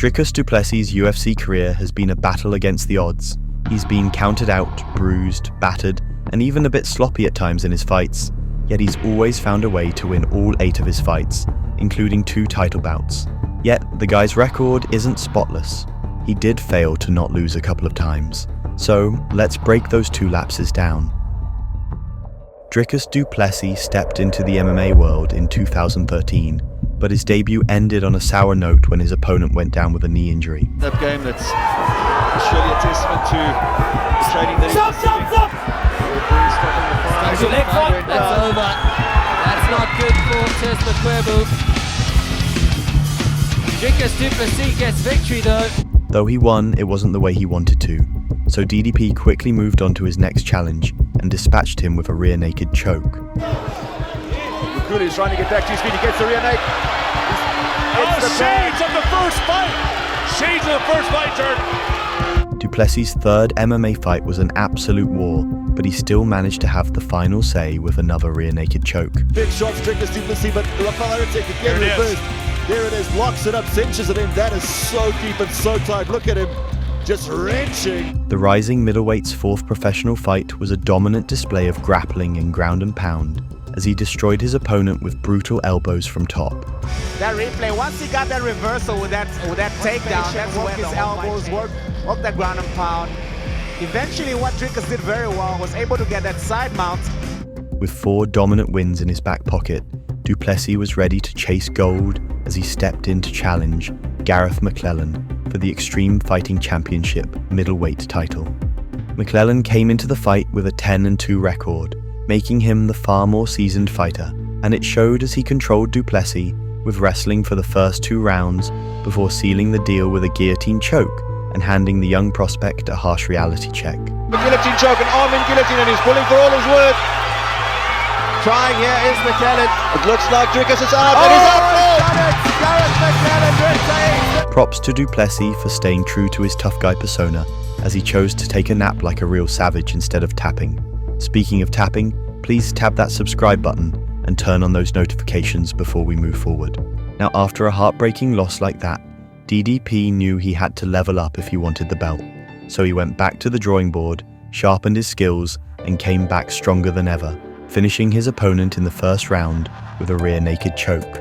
Dricus Du Plessis' UFC career has been a battle against the odds. He's been counted out, bruised, battered, and even a bit sloppy at times in his fights, yet he's always found a way to win all 8 of his fights, including 2 title bouts. Yet, the guy's record isn't spotless. He did fail to not lose a couple of times. So, let's break those 2 lapses down. Dricus Du Plessis stepped into the MMA world in 2013, but his debut ended on a sour note when his opponent went down with a knee injury. That game that's surely a testament to the training that Stop! That's leg fight. That's over. That's not good for Tess McQuerbu. Dricus Du Plessis gets victory though. Though he won, it wasn't the way he wanted to. So DDP quickly moved on to his next challenge and dispatched him with a rear naked choke. He's trying to get back to his feet. He gets the rear naked. Shades of the first fight! Shades of the first fight, Turk! Du Plessis' third MMA fight was an absolute war, but he still managed to have the final say with another rear naked choke. Big shots, Dricus Du Plessis, but Rafael Aritek again reversed. There it is, locks it up, cinches it in. That is so deep and so tight. Look at him, just wrenching. The rising middleweight's 4th professional fight was a dominant display of grappling and ground and pound, as he destroyed his opponent with brutal elbows from top. That replay, once he got that reversal with that takedown, that's when his elbows work that ground and pound. Eventually, what Dricus did very well was able to get that side mount. With 4 dominant wins in his back pocket, Du Plessis was ready to chase gold as he stepped in to challenge Gareth McClellan for the Extreme Fighting Championship middleweight title. McClellan came into the fight with a 10-2 record, making him the far more seasoned fighter, and it showed as he controlled Du Plessis with wrestling for the first 2 rounds before sealing the deal with a guillotine choke and handing the young prospect a harsh reality check. The guillotine choke, an arm-in guillotine, and he's pulling for all his worth. Trying here is McClellan. It looks like Dricus is out, and he's out. Gareth McClellan. Props to Du Plessis for staying true to his tough guy persona, as he chose to take a nap like a real savage instead of tapping. Speaking of tapping, please tap that subscribe button and turn on those notifications before we move forward. Now, after a heartbreaking loss like that, DDP knew he had to level up if he wanted the belt. So he went back to the drawing board, sharpened his skills, and came back stronger than ever, finishing his opponent in the first round with a rear naked choke.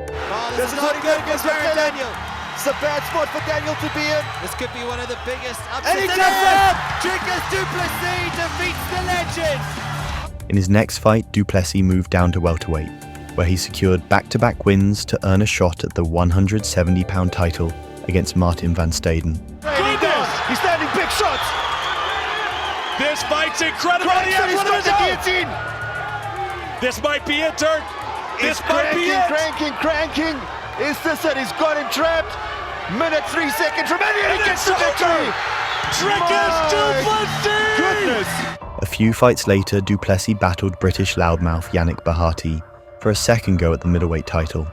This is not good against Daniel. It's a bad spot for Daniel to be in. This could be one of the biggest upsets. And he does it! Dricus Du Plessis defeats the legend! In his next fight, Du Plessis moved down to welterweight, where he secured back-to-back wins to earn a shot at the 170-pound title against Martin van Staden. Goodness! He's landing big shots! This fight's incredible! He's got the guillotine! This might be it, Dirk! This might be it! Cranking! Is this it? He's got him trapped! Minute 3 seconds remaining and he gets the victory! Dricus Du Plessis! Goodness! A few fights later, Du Plessis battled British loudmouth Yannick Bahati for a second go at the middleweight title.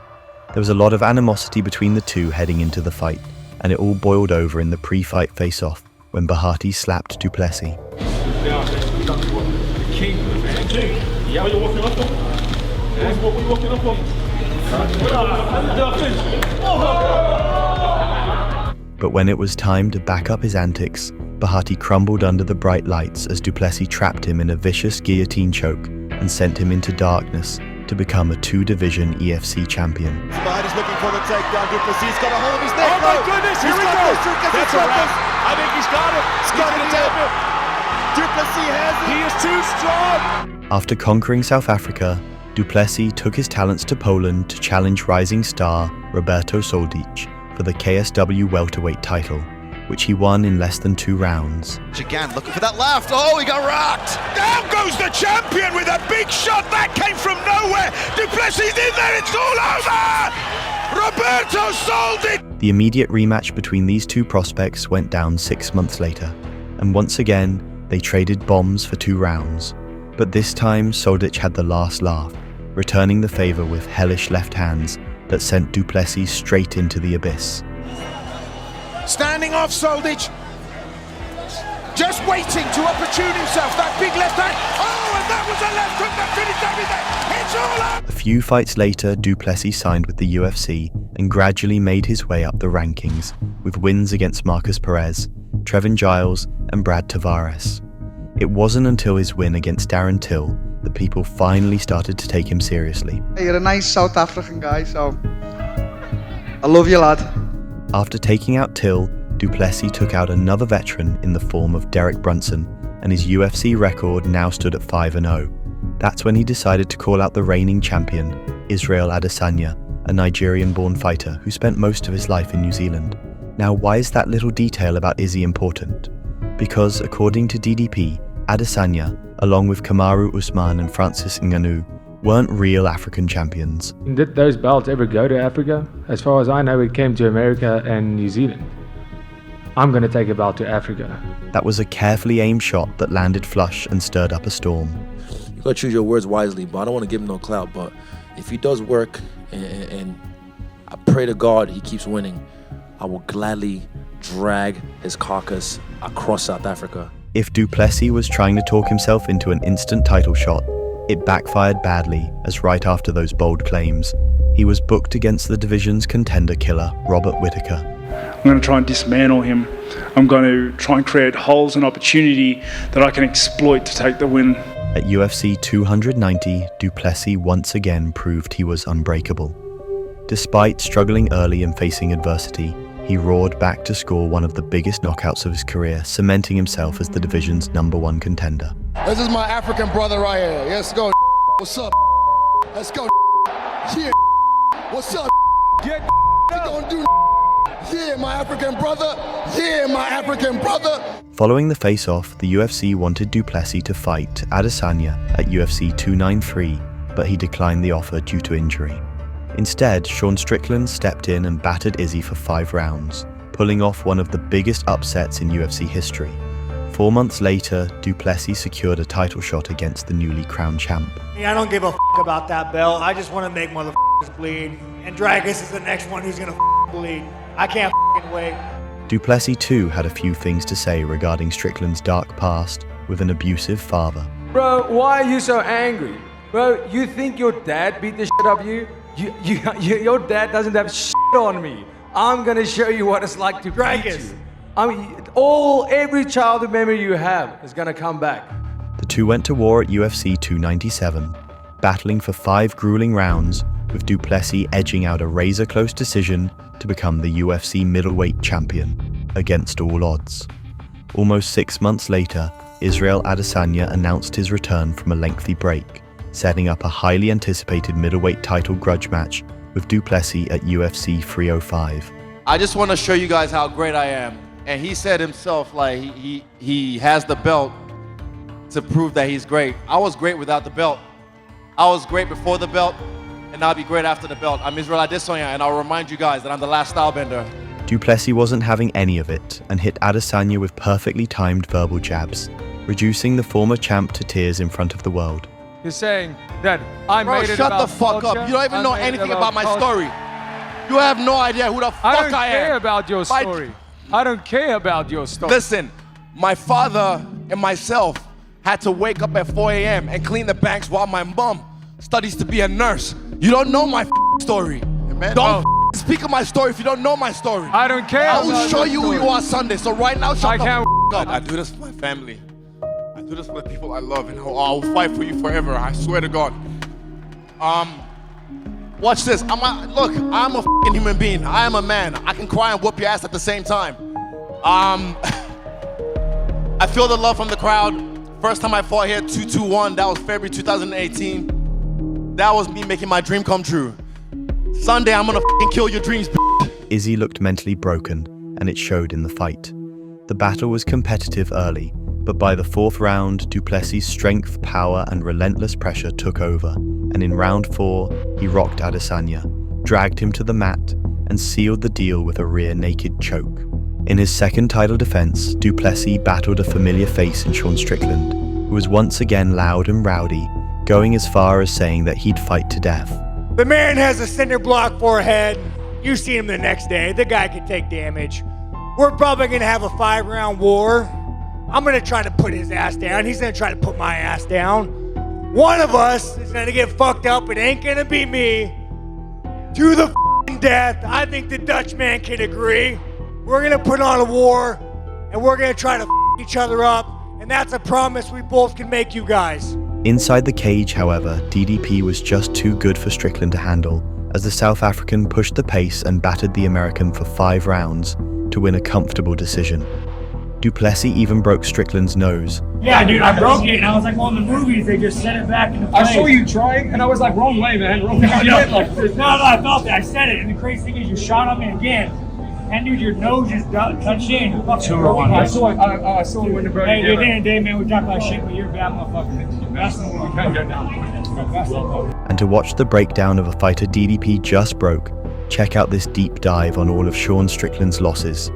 There was a lot of animosity between the two heading into the fight, and it all boiled over in the pre-fight face-off when Bahati slapped Du Plessis. But when it was time to back up his antics, Bahati crumbled under the bright lights as Du Plessis trapped him in a vicious guillotine choke and sent him into darkness to become a 2-division EFC champion. Bahati's looking for the takedown. Du Plessis got a hold of his neck. Oh my goodness, here we go! That's a wrap. I think he's got it. He's got it. Du Plessis has it. He is too strong. After conquering South Africa, Du Plessis took his talents to Poland to challenge rising star Roberto Soldic for the KSW welterweight title, which he won in less than 2 rounds. Again, looking for that left. Oh, he got rocked. Down goes the champion with a big shot that came from nowhere. Du Plessis in there. It's all over. Roberto Soldic. The immediate rematch between these 2 prospects went down 6 months later, and once again, they traded bombs for 2 rounds. But this time, Soldic had the last laugh, returning the favor with hellish left hands that sent Du Plessis straight into the abyss. Standing off Soldic. Just waiting to opportune himself. That big left hand. Oh, and that was a left hook that finished everything. It's all up. A few fights later, Du Plessis signed with the UFC and gradually made his way up the rankings, with wins against Marcus Perez, Trevin Giles, and Brad Tavares. It wasn't until his win against Darren Till that people finally started to take him seriously. You're a nice South African guy, so I love you, lad. After taking out Till, Du Plessis took out another veteran in the form of Derek Brunson, and his UFC record now stood at 5-0. That's when he decided to call out the reigning champion, Israel Adesanya, a Nigerian-born fighter who spent most of his life in New Zealand. Now, why is that little detail about Izzy important? Because, according to DDP, Adesanya, along with Kamaru Usman and Francis Ngannou, weren't real African champions. Did those belts ever go to Africa? As far as I know, it came to America and New Zealand. I'm going to take a belt to Africa. That was a carefully aimed shot that landed flush and stirred up a storm. You gotta choose your words wisely, but I don't want to give him no clout. But if he does work, and I pray to God he keeps winning, I will gladly drag his carcass across South Africa. If Du Plessis was trying to talk himself into an instant title shot, it backfired badly, as right after those bold claims, he was booked against the division's contender killer, Robert Whittaker. I'm going to try and dismantle him. I'm going to try and create holes and opportunity that I can exploit to take the win. At UFC 290, Du Plessis once again proved he was unbreakable. Despite struggling early and facing adversity, he roared back to score one of the biggest knockouts of his career, cementing himself as the division's #1 contender. This is my African brother right here. Let's go. What's up? Let's go. Yeah. What's up? Get gonna do. Yeah, my African brother. Yeah, my African brother. Following the face-off, the UFC wanted Du Plessis to fight Adesanya at UFC 293, but he declined the offer due to injury. Instead, Sean Strickland stepped in and battered Izzy for 5 rounds, pulling off one of the biggest upsets in UFC history. 4 months later, Du Plessis secured a title shot against the newly crowned champ. I don't give a about that belt. I just want to make motherfuckers bleed. And Dricus is the next one who's gonna bleed. I can't wait. Du Plessis too had a few things to say regarding Strickland's dark past with an abusive father. Bro, why are you so angry? Bro, you think your dad beat the shit out of you? Your dad doesn't have shit on me. I'm gonna show you what it's like to beat you. I mean, every childhood memory you have is gonna come back. The two went to war at UFC 297, battling for 5 grueling rounds, with Du Plessis edging out a razor-close decision to become the UFC middleweight champion, against all odds. Almost 6 months later, Israel Adesanya announced his return from a lengthy break, setting up a highly anticipated middleweight title grudge match with Du Plessis at UFC 305. I just want to show you guys how great I am. And he said himself, like, he has the belt to prove that he's great. I was great without the belt. I was great before the belt, and I'll be great after the belt. I'm Israel Adesanya, and I'll remind you guys that I'm the last stylebender. Du Plessis wasn't having any of it and hit Adesanya with perfectly timed verbal jabs, reducing the former champ to tears in front of the world. You're saying that I made it shut about the fuck culture? up. You don't even know anything about my story. You have no idea who the fuck I am. I don't care about your story. I don't care about your story. Listen, my father and myself had to wake up at 4 a.m. and clean the banks while my mom studies to be a nurse. You don't know my story. Don't speak of my story if you don't know my story. I don't care. I will show you who you are Sunday. So right now, shut the can't up. I do this for my family. I do this for the people I love, and I'll fight for you forever. I swear to God. Watch this. I'm a fucking human being. I am a man. I can cry and whoop your ass at the same time. I feel the love from the crowd. First time I fought here, 221. That was February 2018. That was me making my dream come true. Sunday, I'm gonna fucking kill your dreams, bitch. Izzy looked mentally broken, and it showed in the fight. The battle was competitive early, but by the 4th round, Du Plessis' strength, power, and relentless pressure took over, and in round 4, he rocked Adesanya, dragged him to the mat, and sealed the deal with a rear naked choke. In his second title defense, Du Plessis battled a familiar face in Sean Strickland, who was once again loud and rowdy, going as far as saying that he'd fight to death. The man has a cinder block forehead. You see him the next day. The guy can take damage. We're probably gonna have a 5-round war. I'm gonna try to put his ass down. He's gonna try to put my ass down. one of us is gonna get fucked up. It ain't gonna be me. To the f***ing death. I think the Dutch man can agree. We're gonna put on a war, and we're gonna try to f*** each other up, and that's a promise we both can make you guys. Inside the cage, however, DDP was just too good for Strickland to handle, as the South African pushed the pace and battered the American for 5 rounds to win a comfortable decision. Du Plessis even broke Strickland's nose. Yeah, dude, I broke it, and I was like, well, in the movies, they just set it back into place. I saw you trying, and I was like, wrong way, man. Wrong way. No, I felt it. I said it, and the crazy thing is you shot on me again. And dude, your nose just touched in. I saw when the broke. Hey, at the end of the day, man, we talk about shit, but you're a bad motherfucker. That's the one. Can't go down. And to watch the breakdown of a fighter DDP just broke, check out this deep dive on all of Sean Strickland's losses.